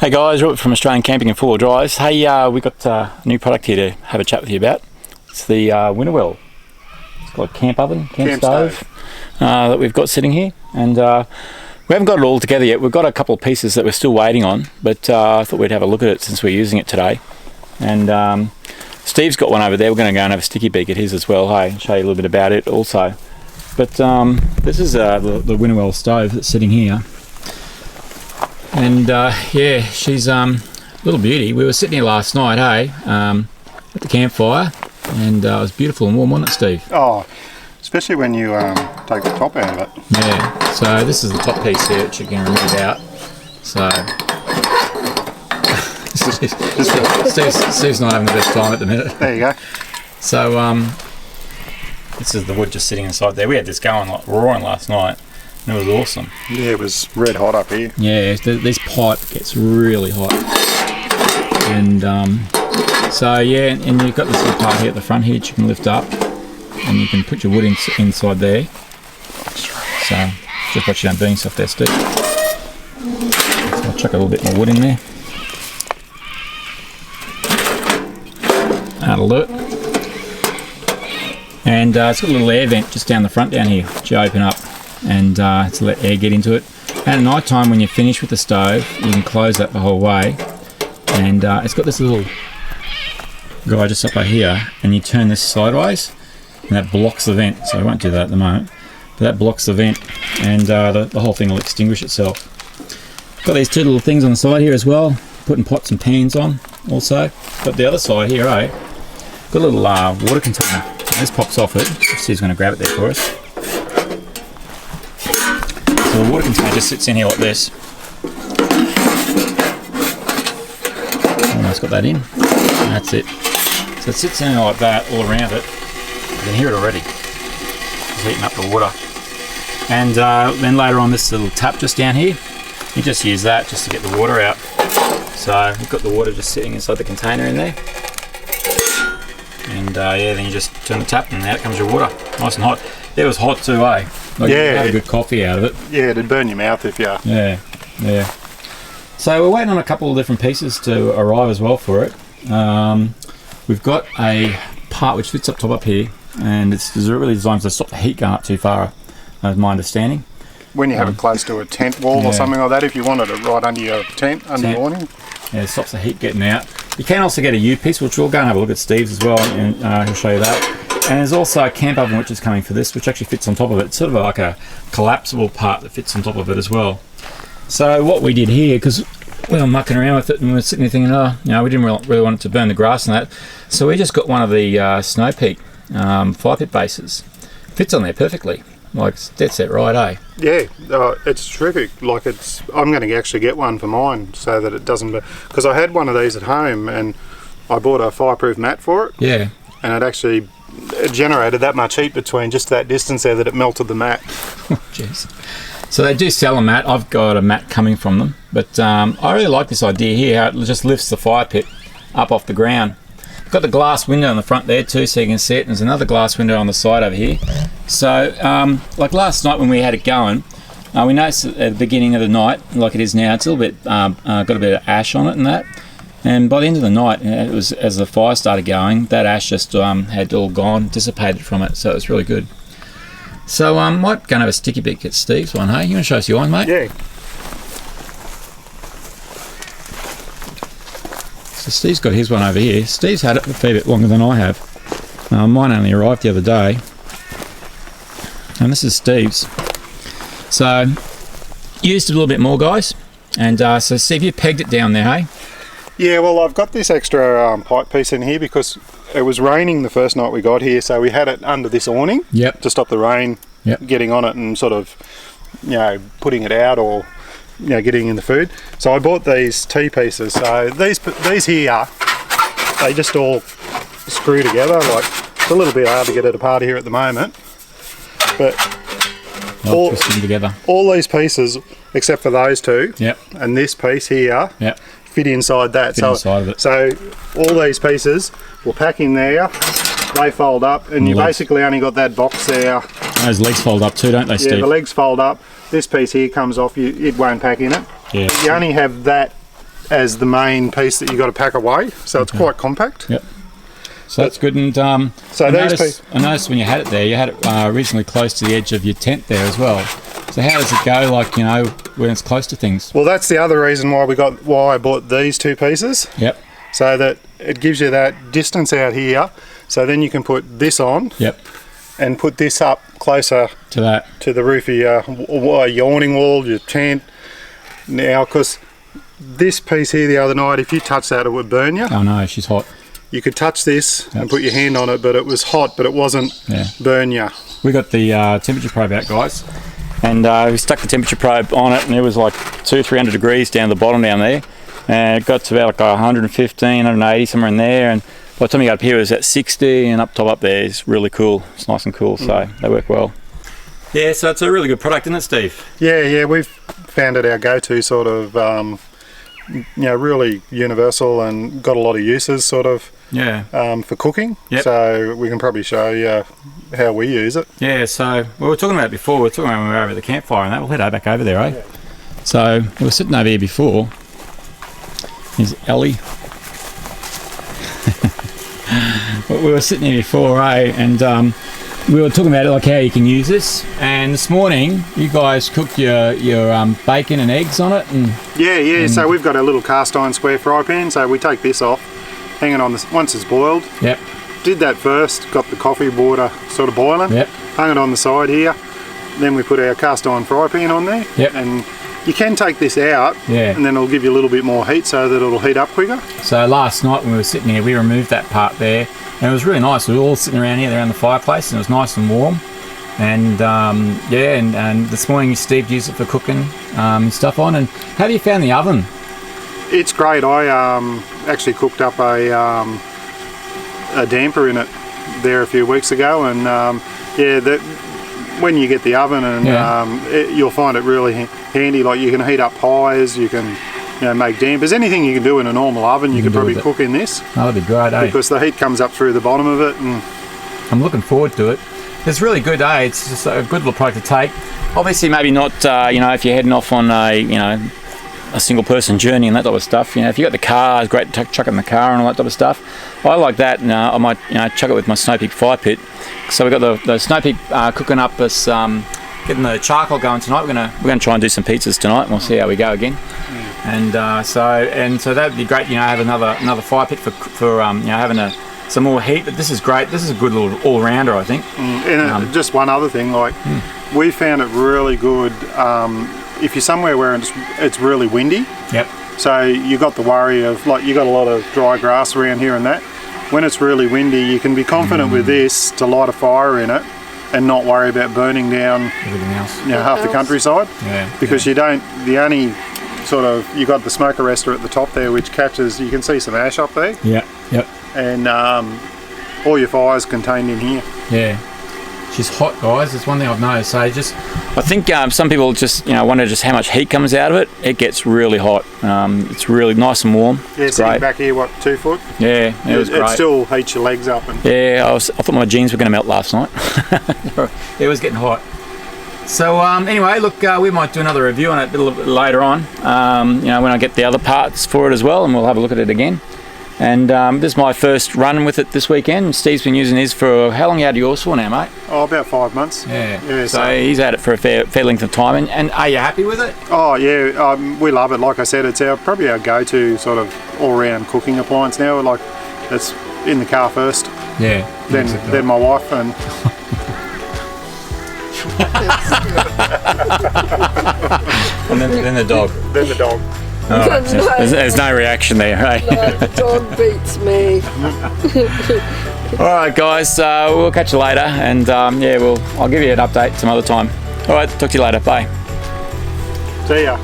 Hey guys, Robert from Australian Camping and Four-Wheel Drives. Hey, we got a new product here to have a chat with you about. It's the Winnerwell. It's got a camp oven, camp stove that we've got sitting here, and we haven't got it all together yet. We've got a couple of pieces that we're still waiting on, but I thought we'd have a look at it since we're using it today. And Steve's got one over there. We're going to go and have a sticky beak at his as well. Hey, show you a little bit about it also. But this is the Winnerwell stove that's sitting here. And yeah, she's a little beauty. We were sitting here last night, hey, at the campfire, and it was beautiful and warm, wasn't it, Steve? Oh, especially when you take the top out of it. Yeah, so this is the top piece here that you can remove out. So Steve's not having the best time at the minute. There you go. So this is the wood just sitting inside there. We had this going like roaring last night. It was awesome. Yeah, it was red hot up here. Yeah, this pipe gets really hot. And so yeah, and you've got this little part here at the front here that you can lift up, and you can put your wood inside there. So just watch you don't burn yourself there, Steve. So I'll chuck a little bit more wood in there. That'll do it. And it's got a little air vent just down the front down here, which you open up, and to let air get into it. And at night time when you're finished with the stove, you can close that the whole way. And it's got this little guy just up over here, and you turn this sideways, and that blocks the vent. So I won't do that at the moment, but that blocks the vent, and the whole thing will extinguish itself. Got these two little things on the side here as well, putting pots and pans on also. But the other side here, got a little water container. So this pops off it. Steve's going to grab it there for us. So the water container just sits in here like this. Almost got that in. And that's it. So it sits in there like that all around it. You can hear it already. It's heating up the water. And then later on, this little tap just down here, you just use that just to get the water out. So we've got the water just sitting inside the container in there. And yeah, then you just turn the tap and out comes your water. Nice and hot. It was hot too, eh? Like yeah. You had a good coffee out of it. Yeah, it'd burn your mouth if you... Yeah, yeah. So we're waiting on a couple of different pieces to arrive as well for it. We've got a part which fits up top up here, and it's really designed to stop the heat going up too far, as my understanding. When you have it close to a tent wall or something like that, if you wanted it right under your tent, under your awning. Yeah, it stops the heat getting out. You can also get a U-piece, which we'll go and have a look at Steve's as well, and he'll show you that. And there's also a camp oven which is coming for this, which actually fits on top of it. It's sort of like a collapsible part that fits on top of it as well. So what we did here, because we were mucking around with it and we were sitting there thinking, oh, you know, we didn't really want it to burn the grass and that, so we just got one of the Snow Peak fire pit bases. Fits on there perfectly. Like, it's dead set right, eh? Yeah, it's terrific. Like, I'm going to actually get one for mine so that it doesn't... Because I had one of these at home and I bought a fireproof mat for it. Yeah. And it generated that much heat between just that distance there that it melted the mat. Jeez. So they do sell a mat. I've got a mat coming from them. But I really like this idea here, how it just lifts the fire pit up off the ground. Got the glass window on the front there too, so you can see it. And there's another glass window on the side over here. So, like last night when we had it going, we noticed at the beginning of the night, like it is now, it's a little bit got a bit of ash on it and that. And by the end of the night, it was as the fire started going, that ash just had all gone, dissipated from it. So it was really good. So I might go and have a sticky beak at Steve's one. Hey, you want to show us your one, mate? Yeah. So Steve's got his one over here. Steve's had it a fair bit longer than I have. Mine only arrived the other day. And this is Steve's. So, used it a little bit more, guys. And so Steve, you pegged it down there, hey? Yeah, well, I've got this extra pipe piece in here because it was raining the first night we got here, so we had it under this awning to stop the rain getting on it and sort of, you know, putting it out or... you know, getting in the food. So I bought these T-pieces. So these here, they just all screw together. Like, it's a little bit hard to get it apart here at the moment. But all these pieces, except for those two, and this piece here, fit inside that. So all these pieces will pack in there, they fold up, and you basically only got that box there. Those legs fold up too, don't they, Steve? Yeah, the legs fold up. This piece here comes off, it won't pack in it. Yeah. You only have that as the main piece that you got to pack away. So it's quite compact. Yep. So that's good. And so I noticed when you had it there, you had it reasonably close to the edge of your tent there as well. So how does it go, like, you know, when it's close to things? Well, that's the other reason why I bought these two pieces. Yep. So that it gives you that distance out here. So then you can put this on. Yep. And put this up closer to the roof of your awning wall, your tent. Now, because this piece here the other night, if you touch that, it would burn you. Oh no, she's hot. You could touch this and put your hand on it, but it was hot, but it wasn't burn you. We got the temperature probe out, guys, and we stuck the temperature probe on it, and it was like 200-300 degrees down the bottom down there, and it got to about like 115, 180, somewhere in there, and by the time you got up here it was at 60, and up top up there is really cool. It's nice and cool, so they work well. Yeah, so it's a really good product, isn't it, Steve? Yeah, we've found it our go-to sort of, really universal and got a lot of uses sort of for cooking. Yep. So we can probably show you how we use it. Yeah, so we were talking about it before. We were talking about when we were over at the campfire and that. We'll head back over there, eh? Yeah. So we were sitting over here before. Here's Ellie. We were sitting here before, eh? And we were talking about it, like how you can use this. And this morning, you guys cooked your bacon and eggs on it. And yeah. So we've got a little cast iron square fry pan. So we take this off, hang it on this once it's boiled. Yep. Did that first. Got the coffee water sort of boiling. Yep. Hung it on the side here. Then we put our cast iron fry pan on there. Yep. And you can take this out, and then it'll give you a little bit more heat so that it'll heat up quicker. So last night when we were sitting here, we removed that part there, and it was really nice. We were all sitting around here around the fireplace, and it was nice and warm. And and this morning Steve used it for cooking stuff on. And how have you found the oven? It's great. I actually cooked up a damper in it there a few weeks ago, and when you get the oven, and you'll find it really handy. Like you can heat up pies, you can make dampers, anything you can do in a normal oven, you could probably cook in this. Oh, that'd be great, eh? Because the heat comes up through the bottom of it, and I'm looking forward to it. It's really good, eh? It's just a good little product to take. Obviously, maybe not, if you're heading off on a single person journey and that type of stuff. If you got the car, it's great to chuck it in the car and all that type of stuff. I like that, and I might chuck it with my Snow Peak fire pit. So we've got the Snow Peak cooking up us, getting the charcoal going tonight. We're gonna try and do some pizzas tonight, and we'll see how we go again. And so that'd be great. Have another fire pit for having some more heat. But this is great. This is a good little all-rounder, I think. And just one other thing, we found it really good if you're somewhere where it's really windy. Yep. So you got the worry of you got a lot of dry grass around here and that. When it's really windy, you can be confident with this to light a fire in it and not worry about burning down everything else. Half the countryside. Yeah. Because you got the smoke arrestor at the top there, which catches. You can see some ash up there. Yeah. Yep. And all your fire's contained in here. Yeah. She's hot, guys. That's one thing I've noticed. So I think some people just wonder just how much heat comes out of it. It gets really hot. It's really nice and warm. Yeah, it's great. Back here, 2 foot? Yeah, it was great. It still heats your legs up. I thought my jeans were going to melt last night. It was getting hot. So anyway, look, we might do another review on it a little bit later on. When I get the other parts for it as well, and we'll have a look at it again. And this is my first run with it this weekend. Steve's been using his for, how long you had yours for now, mate? Oh, about 5 months. Yeah. So he's had it for a fair length of time. And are you happy with it? Oh, yeah. We love it. Like I said, it's probably our go-to sort of all-round cooking appliance now. It's in the car first. Yeah. Then my wife and... and then the dog. Then the dog. Oh, there's no reaction there, right? No, the dog beats me. Alright guys, we'll catch you later, and I'll give you an update some other time. Alright, talk to you later, bye. See ya.